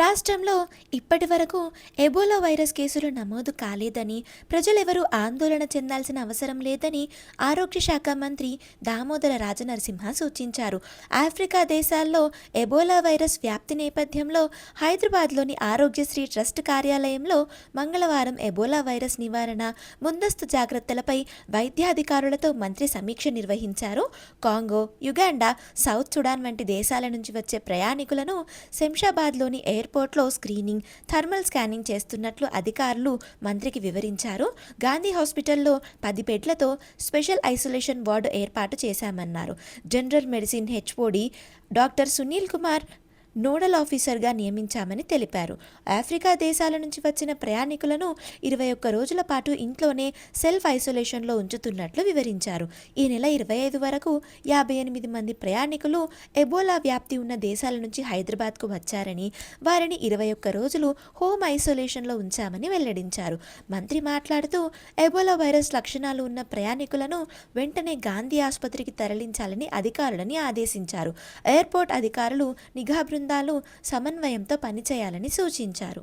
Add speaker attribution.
Speaker 1: రాష్ట్రంలో ఇప్పటి వరకు ఎబోలా వైరస్ కేసులు నమోదు కాలేదని, ప్రజలెవరూ ఆందోళన చెందాల్సిన అవసరం లేదని ఆరోగ్య శాఖ మంత్రి దామోదర రాజనరసింహ సూచించారు. ఆఫ్రికా దేశాల్లో ఎబోలా వైరస్ వ్యాప్తి నేపథ్యంలో హైదరాబాద్లోని ఆరోగ్యశ్రీ ట్రస్ట్ కార్యాలయంలో మంగళవారం ఎబోలా వైరస్ నివారణ, ముందస్తు జాగ్రత్తలపై వైద్యాధికారులతో మంత్రి సమీక్ష నిర్వహించారు. కాంగో, యుగాండా, సౌత్ సుడాన్ వంటి దేశాల నుంచి వచ్చే ప్రయాణికులను శంషాబాద్లోని ఎయిర్పోర్ట్లో స్క్రీనింగ్, థర్మల్ స్కానింగ్ చేస్తున్నట్లు అధికారులు మంత్రికి వివరించారు. గాంధీ హాస్పిటల్లో 10 బెడ్లతో స్పెషల్ ఐసోలేషన్ వార్డు ఏర్పాటు చేశామన్నారు. General medicine HOD doctor Sunil Kumar nodal ఆఫీసర్గా నియమించామని తెలిపారు. ఆఫ్రికా దేశాల నుంచి వచ్చిన ప్రయాణికులను 21 రోజుల పాటు ఇంట్లోనే సెల్ఫ్ ఐసోలేషన్లో ఉంచుతున్నట్లు వివరించారు. ఈ నెల 25 వరకు 58 మంది ప్రయాణికులు ఎబోలా వ్యాప్తి ఉన్న దేశాల నుంచి హైదరాబాద్కు వచ్చారని, వారిని 21 రోజులు హోమ్ ఐసోలేషన్లో ఉంచామని వెల్లడించారు. మంత్రి మాట్లాడుతూ ఎబోలా వైరస్ లక్షణాలు ఉన్న ప్రయాణికులను వెంటనే గాంధీ ఆసుపత్రికి తరలించాలని అధికారులని ఆదేశించారు. ఎయిర్పోర్ట్ అధికారులు నిఘా బృందాలు సమన్వయంతో పనిచేయాలని సూచించారు.